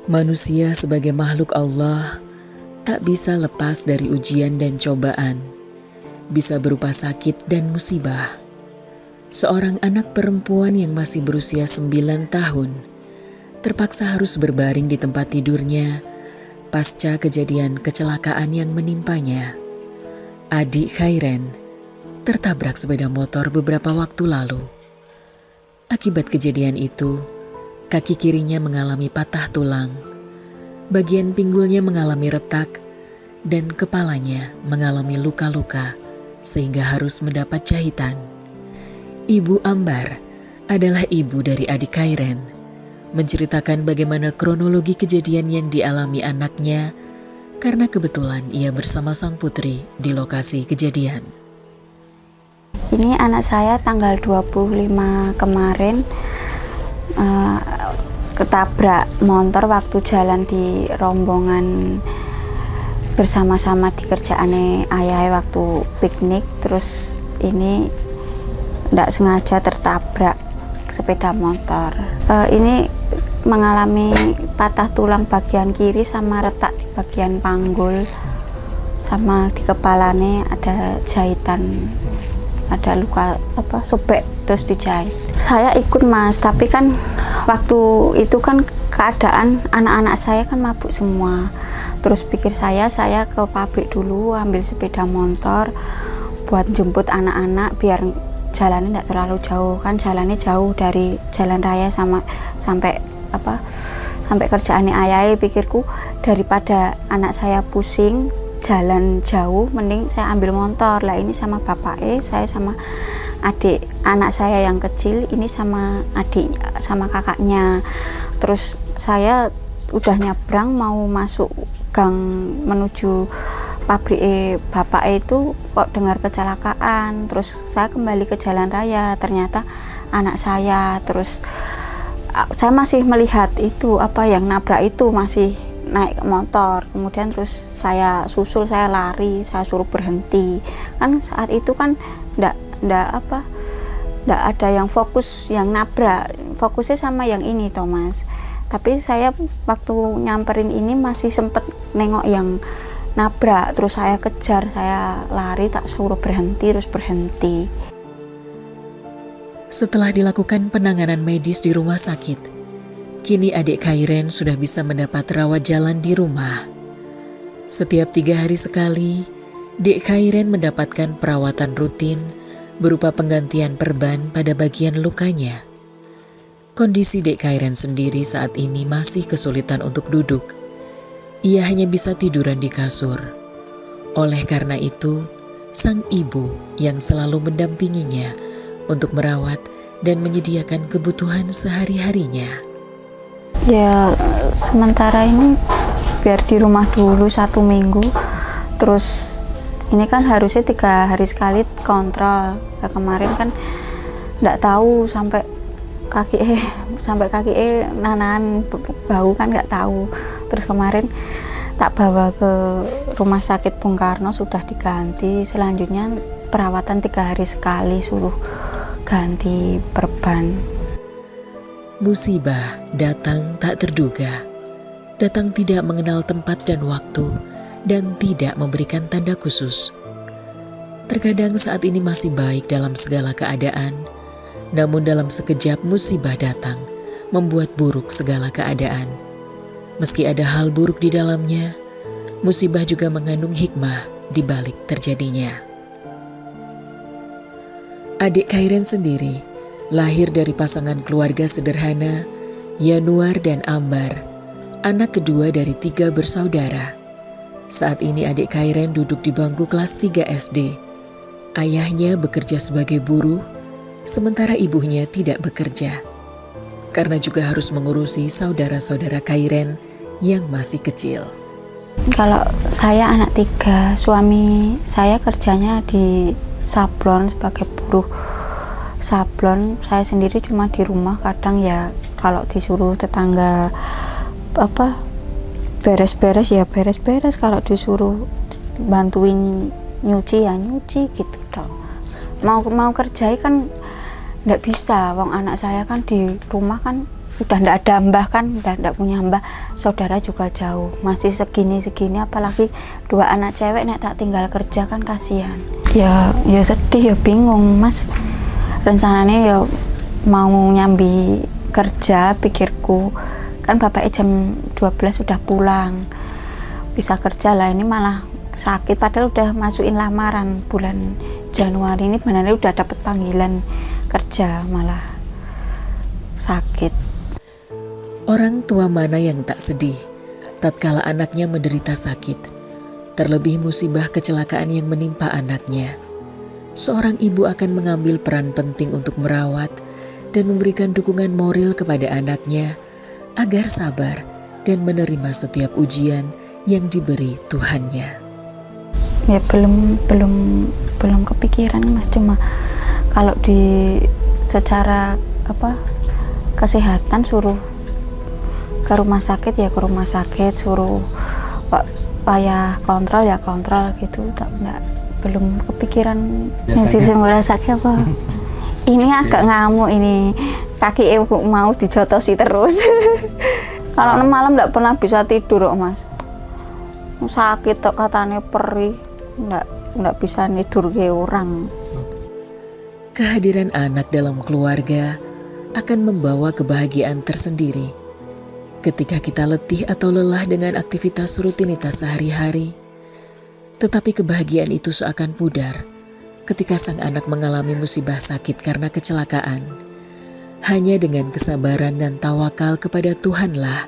Manusia sebagai makhluk Allah tak bisa lepas dari ujian dan cobaan, bisa berupa sakit dan musibah. Seorang anak perempuan yang masih berusia 9 tahun terpaksa harus berbaring di tempat tidurnya pasca kejadian kecelakaan yang menimpanya. Adik Khairen tertabrak sepeda motor beberapa waktu lalu. Akibat kejadian itu, kaki kirinya mengalami patah tulang, bagian pinggulnya mengalami retak, dan kepalanya mengalami luka-luka sehingga harus mendapat jahitan. Ibu Ambar adalah ibu dari adik Khairen, menceritakan bagaimana kronologi kejadian yang dialami anaknya karena kebetulan ia bersama sang putri di lokasi kejadian. Ini anak saya tanggal 25 kemarin ketabrak motor waktu jalan di rombongan bersama-sama di kerjaannya ayah waktu piknik. Terus ini tidak sengaja tertabrak sepeda motor. Ini mengalami patah tulang bagian kiri sama retak di bagian panggul, sama di kepalanya ada jahitan, ada luka sobek terus dijahit. Saya ikut Mas, tapi kan waktu itu kan keadaan anak-anak saya kan mabuk semua. Terus pikir saya ke pabrik dulu ambil sepeda motor buat jemput anak-anak biar jalannya tidak terlalu jauh, kan jalannya jauh dari jalan raya sampai kerjaannya ayah. Pikirku daripada anak saya pusing jalan jauh, mending saya ambil motor lah. Ini sama bapaknya, saya sama adik anak saya yang kecil, ini sama adik sama kakaknya. Terus saya udah nyebrang mau masuk gang menuju pabrik bapak itu kok dengar kecelakaan. Terus saya kembali ke jalan raya, ternyata anak saya. Terus saya masih melihat itu yang nabrak itu masih naik ke motor. Kemudian terus saya susul, saya lari, saya suruh berhenti. Kan saat itu kan ndak ada yang fokus yang nabrak, fokusnya sama yang ini Thomas. Tapi saya waktu nyamperin ini masih sempet nengok yang nabrak. Terus saya kejar, saya lari, tak suruh berhenti, terus berhenti. Setelah dilakukan penanganan medis di rumah sakit, kini adik Khairen sudah bisa mendapat rawat jalan di rumah. Setiap 3 hari sekali, Dek Khairen mendapatkan perawatan rutin berupa penggantian perban pada bagian lukanya. Kondisi Dek Khairen sendiri saat ini masih kesulitan untuk duduk. Ia hanya bisa tiduran di kasur. Oleh karena itu, sang ibu yang selalu mendampinginya untuk merawat dan menyediakan kebutuhan sehari-harinya. Ya sementara ini biar di rumah dulu 1 minggu. Terus ini kan harusnya 3 hari sekali kontrol. Nah, kemarin kan nggak tahu sampai kaki nanan bau kan nggak tahu. Terus kemarin tak bawa ke rumah sakit Bung Karno, sudah diganti. Selanjutnya perawatan 3 hari sekali, suruh ganti perban. Musibah datang tak terduga, datang tidak mengenal tempat dan waktu, dan tidak memberikan tanda khusus. Terkadang saat ini masih baik dalam segala keadaan, namun dalam sekejap musibah datang, membuat buruk segala keadaan. Meski ada hal buruk di dalamnya, musibah juga mengandung hikmah di balik terjadinya. Adik Khairen sendiri lahir dari pasangan keluarga sederhana, Yanuar dan Ambar, anak kedua dari 3 bersaudara. Saat ini adik Khairen duduk di bangku kelas 3 SD. Ayahnya bekerja sebagai buruh, sementara ibunya tidak bekerja, karena juga harus mengurusi saudara-saudara Khairen yang masih kecil. Kalau saya anak 3, suami saya kerjanya di sablon sebagai buruh sablon. Saya sendiri cuma di rumah, kadang ya kalau disuruh tetangga beres-beres ya beres-beres, kalau disuruh bantuin nyuci ya nyuci gitu dong. Mau kerjai kan nggak bisa, wong anak saya kan di rumah kan udah ndak ada mbah kan, udah ndak punya mbah, saudara juga jauh, masih segini apalagi 2 anak cewek nek tak tinggal kerja kan kasihan. Ya sedih, ya bingung Mas. Rencananya ya mau nyambi kerja, pikirku kan bapaknya jam 12 sudah pulang, bisa kerja lah, ini malah sakit padahal udah masukin lamaran bulan Januari ini, benar udah dapat panggilan kerja malah sakit. Orang tua mana yang tak sedih tatkala anaknya menderita sakit, terlebih musibah kecelakaan yang menimpa anaknya. Seorang ibu akan mengambil peran penting untuk merawat dan memberikan dukungan moral kepada anaknya agar sabar dan menerima setiap ujian yang diberi Tuhannya. Ya belum kepikiran Mas, cuma kalau di secara kesehatan suruh ke rumah sakit ya ke rumah sakit, suruh payah kontrol ya kontrol gitu, belum kepikiran ngisi sakit apa. Ini agak ngamuk ini, kaki ibu mau dijotosi terus. Kalau malam nggak pernah bisa tidur kok Mas, sakit tok katanya perih, nggak bisa tidur kayak orang. Kehadiran anak dalam keluarga akan membawa kebahagiaan tersendiri. Ketika kita letih atau lelah dengan aktivitas rutinitas sehari-hari, tetapi kebahagiaan itu seakan pudar ketika sang anak mengalami musibah sakit karena kecelakaan. Hanya dengan kesabaran dan tawakal kepada Tuhanlah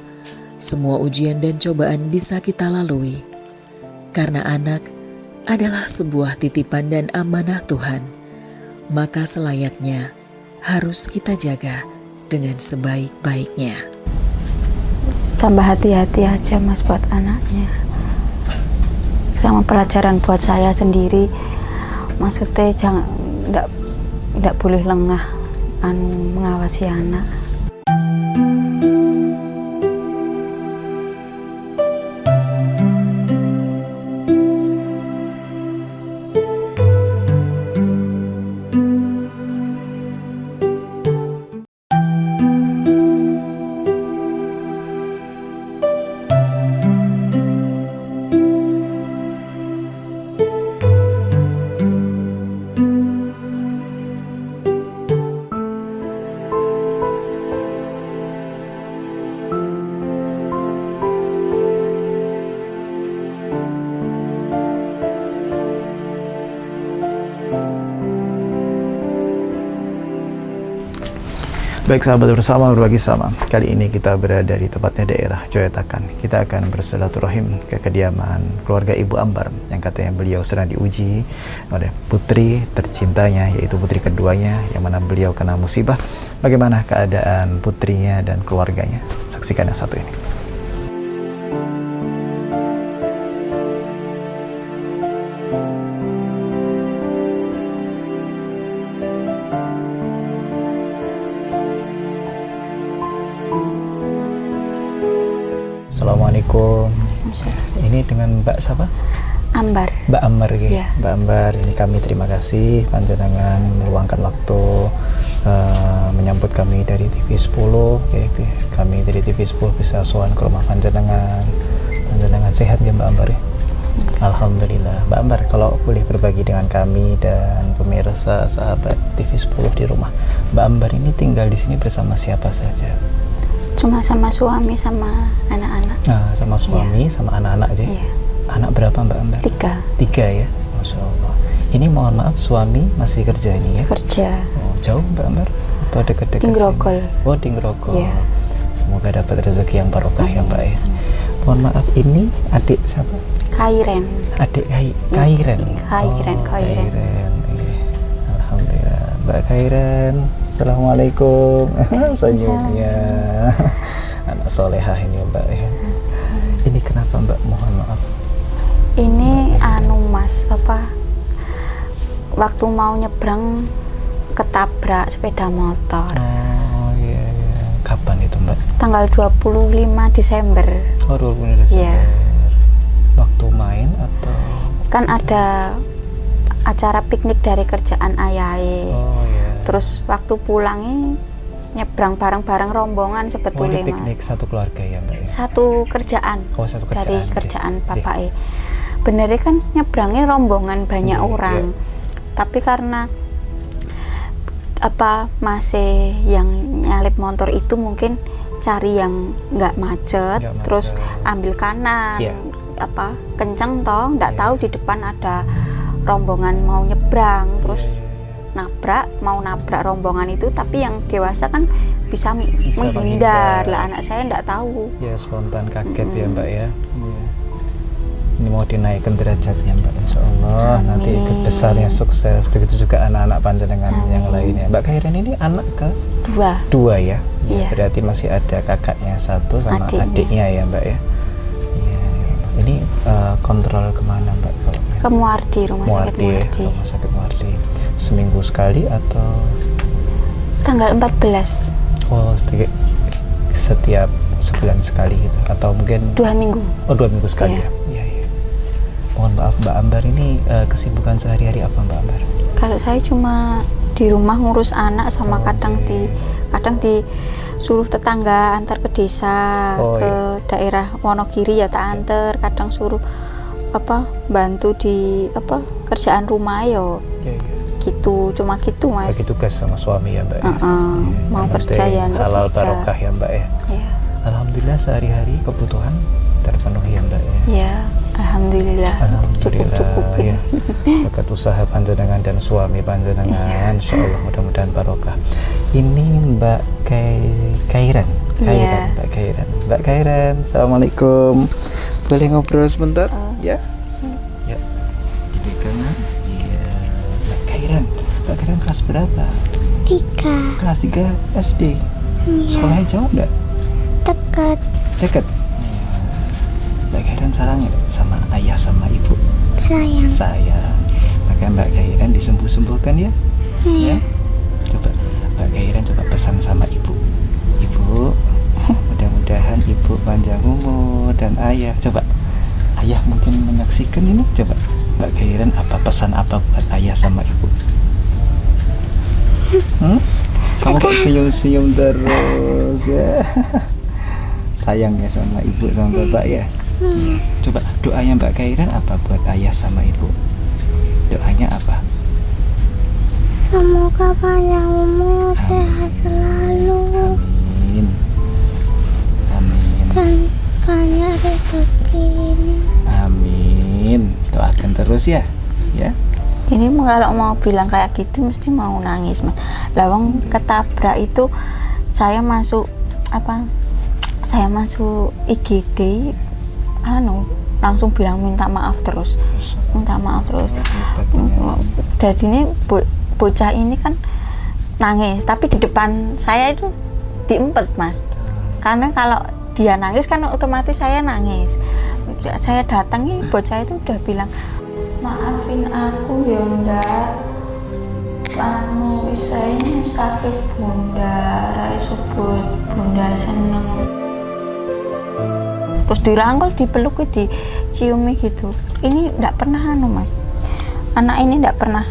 semua ujian dan cobaan bisa kita lalui. Karena anak adalah sebuah titipan dan amanah Tuhan, maka selayaknya harus kita jaga dengan sebaik-baiknya. Tambah hati-hati aja Mas buat anaknya, sama pelajaran buat saya sendiri. Maksudnya jangan, nggak boleh lengah mengawasi anak. Baik sahabat bersama berbagi sama, kali ini kita berada di tepatnya daerah Coetakan. Kita akan bersilaturahim ke kediaman keluarga Ibu Ambar yang katanya beliau sedang diuji oleh putri tercintanya, yaitu putri keduanya yang mana beliau kena musibah. Bagaimana keadaan putrinya dan keluarganya? Saksikan yang satu ini. Assalamualaikum. Ini dengan Mbak siapa? Ambar. Mbak Ambar gitu. Ya. Mbak Ambar, ini kami terima kasih panjenengan meluangkan waktu menyambut kami dari TV 10. Kami dari TV 10 bisa sowan ke rumah panjenengan. Panjenengan sehat ya Mbak Ambar ya? Alhamdulillah. Mbak Ambar, kalau boleh berbagi dengan kami dan pemirsa sahabat TV 10 di rumah, Mbak Ambar ini tinggal di sini bersama siapa saja? Cuma sama suami sama anak-anak. Nah, sama suami, sama anak-anak aja. Iya. Anak berapa Mbak Ambar? 3. 3 ya, Masya Allah. Ini mohon maaf, suami masih kerja ini ya? Kerja. Oh, jauh Mbak Ambar? Atau dekat-dekat Di Grogol. sini? Oh, di Grogol. Iya. Semoga dapat rezeki yang barokah ya Mbak ya. Mohon maaf, ini adik siapa? Kairen. Adik Kairen. Kairen. Oh, Kairen. Iya. Alhamdulillah. Mbak Kairen, Assalamualaikum. Senyumnya. Anak solehah ini Mbak ya. Ini kenapa Mbak, mohon maaf? Ini Mas, waktu mau nyebrang ketabrak sepeda motor. Oh iya. Kapan itu Mbak? Tanggal 25 Desember. Oh, 20 Desember. Iya. Waktu main atau? Kan ada acara piknik dari kerjaan ayahnya. Oh iya. Terus waktu pulangnya nyebrang bareng-bareng rombongan Oh, sebetulnya ini Mas. piknik satu keluarga ya Mbak ya? Satu kerjaan, Oh, satu dari kerjaan. kerjaan bapak benernya kan nyebrangnya rombongan banyak Iya, orang, tapi karena apa masih yang nyalip motor itu mungkin cari yang nggak macet, Nggak terus macet. ambil kanan, Iya. apa kenceng toh, nggak Iya. tahu di depan ada rombongan mau nyebrang, terus Iya. mau nabrak rombongan itu, tapi yang dewasa kan bisa Bisa menghindar menghindar. lah, anak saya nggak tahu. Ya spontan kaget ya Mbak ya. Iya. Ini mau dinaikkan derajatnya Mbak, Insya Allah nanti ikut Amin. besarnya sukses. Begitu juga anak-anak panjenengan yang Amin. lainnya. Mbak Khairan ini anak Dua, kedua ya? Iya. Berarti masih ada kakaknya satu sama Adiknya. adiknya ya Mbak ya. Iya. Ini kontrol kemana Mbak? Kalau ke Muardi, rumah sakit Muardi, Rumah sakit Muardi. Seminggu sekali atau? tanggal 14, Oh, setiap sebulan sekali gitu atau mungkin 2 minggu. Oh, 2 minggu sekali Iya. ya? Iya, iya. Mohon maaf Mbak Ambar, ini kesibukan sehari-hari apa Mbak Ambar? Kalau saya cuma di rumah ngurus anak sama Oh, kadang disuruh tetangga antar ke desa, Oh, ke iya. daerah Wonogiri ya tak antar, kadang suruh apa bantu di apa kerjaan rumah yo Iya, iya. gitu, cuma gitu Mas. Bagi tugas sama suami ya Mbak? Ya? Heeh, Iya. mau Yang kerja penting ya nggak halal bisa. barokah ya Mbak ya? Iya. Alhamdulillah sehari-hari kebutuhan terpenuhi ya Mbak ya? Ya, alhamdulillah cukup. ya. Berkat usaha panjenengan dan suami panjenengan, Insya Allah mudah-mudahan barokah. Ini Mbak Khairan. Iya. Mbak Khairan. Mbak Khairan, Assalamualaikum. Boleh ngobrol sebentar? Ya. Ya. Dipegang. Iya. Mbak Khairan. Mbak Khairan kelas berapa? 3. Kelas 3 SD. Iya, Sekolahnya jauh enggak? dekat. Dekat. Mbak Khairan sarang sama ayah sama ibu. Sayang. Sayang. Maka Mbak Khairan disembuh-sembuhkan ya. Ya. Coba Mbak Khairan coba pesan sama ibu. Ibu, mudah-mudahan ibu panjang umur dan ayah. Coba ayah mungkin menyaksikan ini. Coba Mbak Khairan pesan apa buat ayah sama ibu? Kamu kok senyum-senyum terus ya? Sayang ya sama ibu sama bapak ya. Coba doanya Mbak Khairan apa buat ayah sama ibu? Doanya apa? Semoga panjang umur, sehat selalu, Amin. Amin. dan banyak rezekinya. Amin. Doakan terus ya. Ya. Ini kalau mau bilang kayak gitu mesti mau nangis Mas. Lawang ketabrak itu saya masuk IGD langsung bilang minta maaf terus. Jadi ini bocah ini kan nangis, tapi di depan saya itu diempet Mas. Karena kalau dia nangis kan otomatis saya nangis. Saya datangi bocah itu udah bilang, maafin aku ya ndak, saya sakit bunda, raiso bunda seneng. Terus dirangkul, dipeluk, diciumi gitu. Ini ndak pernah Mas, anak ini ndak pernah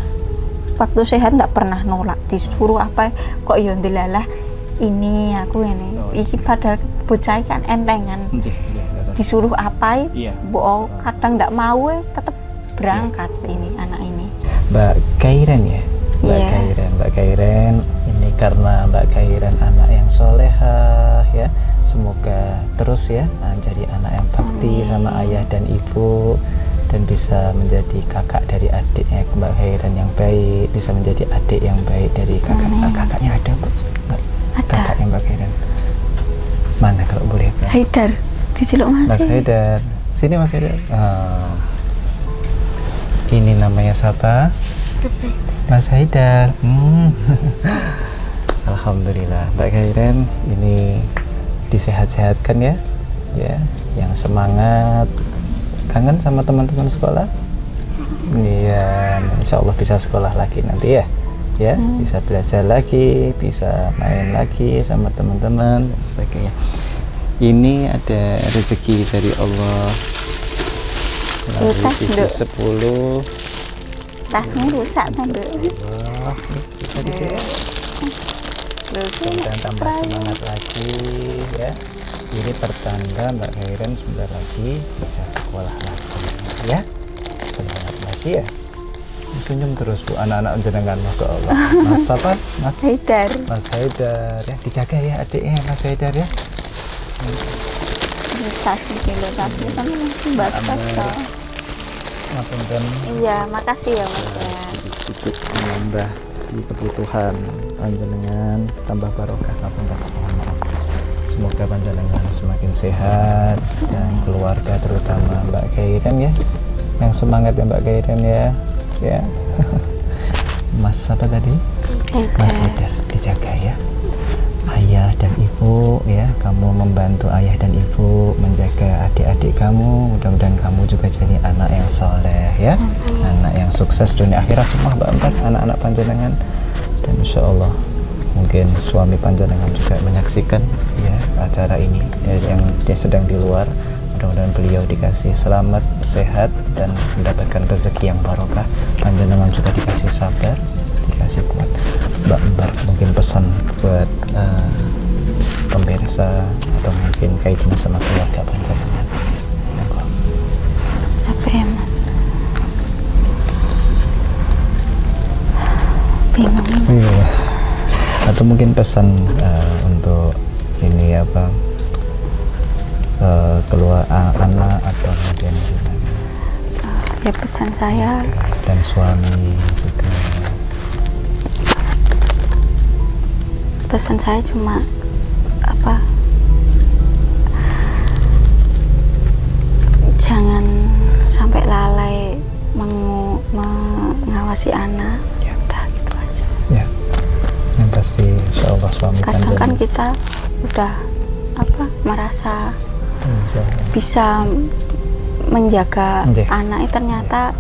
waktu sehat ndak pernah nolak, disuruh apa kok ya ndelalah ini aku ini iki padahal bocah kan entengan, disuruh apa Iya. kadang ndak mau tetap berangkat ini anak ini. Mbak Khairan ya. Iya. Mbak Khairan ini karena Mbak Khairan anak yang solehah ya. Semoga terus ya jadi anak yang bakti sama ayah dan ibu, dan bisa menjadi kakak dari adiknya Mbak Khairan yang baik, bisa menjadi adik yang baik dari kakaknya ada Mbak? Ada. Kakaknya Mbak Khairan mana kalau boleh Mbak? Haidar diceluk Mas Haidar, sini Mas Haidar. Ini namanya siapa? Mas Haidar. Alhamdulillah Mbak Khairan ini disehat-sehatkan ya, yang semangat. Kangen sama teman-teman sekolah? Iya, insya Allah bisa sekolah lagi nanti ya, bisa belajar lagi, bisa main lagi sama teman-teman dan sebagainya. Ini ada rezeki dari Allah. Tas, Nduk. 10. Tasmu rusak Nduk. Allah, bisa dipegang. Mudah-mudahan tambah semangat lagi ya. Ini pertanda Mbak Khairan sebentar lagi bisa sekolah lagi ya. Semangat lagi ya. Senyum terus Bu, anak-anak jenengan, Masya Allah. Mas apa? Mas Haidar. Mas Haidar ya, dijaga ya adiknya Mas Haidar ya. Tas kan Mbak Sasa. Ngapunten Iya, makasih ya Mas ya. sedikit menambah di kebutuhan panjenengan, tambah barokah. Ngapunten, mohon maaf. Semoga panjenengan semakin sehat dan keluarga terutama Mbak Khairan ya. Yang semangat ya Mbak Khairan ya. Ya. Mas apa tadi? Mas Haidar, dijaga ya. Ayah dan ibu ya, kamu membantu ayah dan ibu menjaga adik-adik kamu. Mudah-mudahan kamu juga jadi anak yang soleh ya, anak yang sukses dunia akhirat semua Mbak Ambar, anak-anak panjenengan. Dan insya Allah mungkin suami panjenengan juga menyaksikan ya acara ini ya, yang dia sedang di luar. Mudah-mudahan beliau dikasih selamat, sehat, dan mendapatkan rezeki yang barokah. Panjenengan juga dikasih sabar, dikasih kuat. Mbak Ambar mungkin pesan buat pemirsa atau mungkin kaitannya sama keluarga panjenengan. Apa ya Mas? Bingung Mas. Iya. Atau mungkin pesan untuk ini apa keluar anak atau mungkin Ya pesan saya dan suami juga. pesan saya cuma apa, jangan sampai lalai mengawasi anak. Ya. Udah gitu aja. Ya, yang pasti insya Allah suami Kadang kan panjenengan kita udah apa merasa insya Allah. bisa menjaga Nggih. anak, ternyata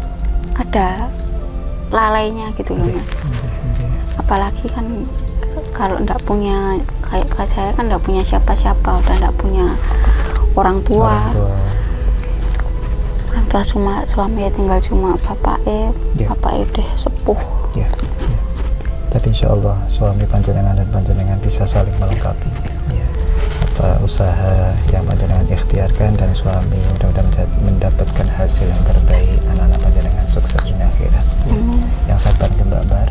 ada lalainya gitu loh Mas. Apalagi kan kalau ndak punya, kayak saya kan ndak punya siapa-siapa, udah ndak punya orang tua. Orang tua suami ya tinggal cuma Ya. bapak deh sepuh. Ya, ya. Tapi insya Allah suami panjenengan dan panjenengan bisa saling melengkapi. Ya. Apa usaha yang panjenengan ikhtiarkan dan suami mudah-mudahan mendapatkan hasil yang terbaik. Anak-anak panjenengan sukses dunia akhirat. Ya. Yang sabar ke Mbak Bar.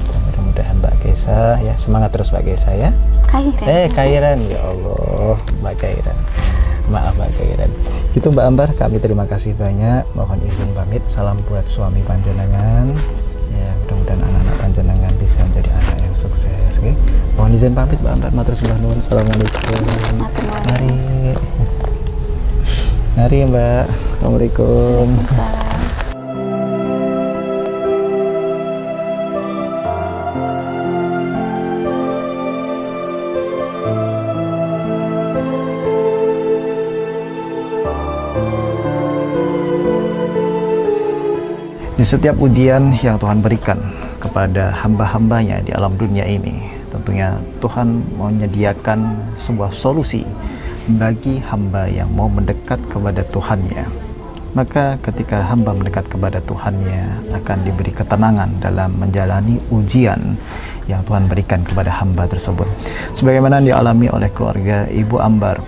Dan mudah-mudahan Mbak Kesa ya, semangat terus Mbak Kesa ya. Khairan ya Allah, Mbak Khairan. Maaf Mbak Khairan. Itu Mbak Ambar, kami terima kasih banyak. Mohon izin pamit. Salam buat suami panjenengan. Ya, mudah-mudahan anak-anak panjenengan bisa menjadi anak yang sukses. Okay? Mohon izin pamit Mbak Ambar. Matur sembah nuwun. Assalamualaikum. Mari. Mari Mbak. Assalamualaikum. Waalaikumsalam. Di setiap ujian yang Tuhan berikan kepada hamba-hambanya di alam dunia ini, tentunya Tuhan menyediakan sebuah solusi bagi hamba yang mau mendekat kepada Tuhannya. Maka ketika hamba mendekat kepada Tuhannya, akan diberi ketenangan dalam menjalani ujian yang Tuhan berikan kepada hamba tersebut. Sebagaimana dialami oleh keluarga Ibu Ambar.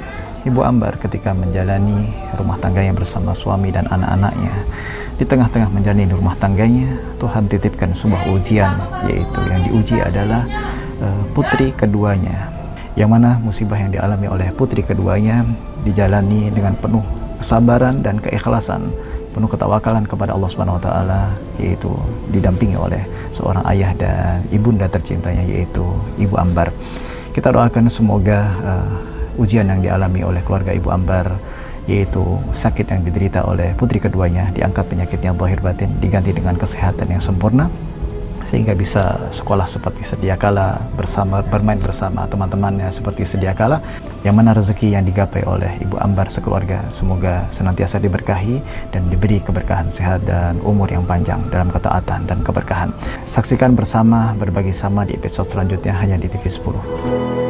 Ibu Ambar ketika menjalani rumah tangganya bersama suami dan anak-anaknya, di tengah-tengah menjalani rumah tangganya, Tuhan titipkan sebuah ujian, yaitu yang diuji adalah putri keduanya, yang mana musibah yang dialami oleh putri keduanya dijalani dengan penuh kesabaran dan keikhlasan, penuh ketawakalan kepada Allah Subhanahu wa taala, yaitu didampingi oleh seorang ayah dan ibunda tercintanya, yaitu Ibu Ambar. Kita doakan semoga ujian yang dialami oleh keluarga Ibu Ambar, yaitu sakit yang diderita oleh putri keduanya, diangkat penyakitnya zahir batin, diganti dengan kesehatan yang sempurna, sehingga bisa sekolah seperti sedia kala, bermain bersama teman-temannya seperti sedia kala, yang mana rezeki yang digapai oleh Ibu Ambar sekeluarga semoga senantiasa diberkahi dan diberi keberkahan sehat dan umur yang panjang dalam ketaatan dan keberkahan. Saksikan bersama, berbagi sama di episode selanjutnya hanya di TV 10.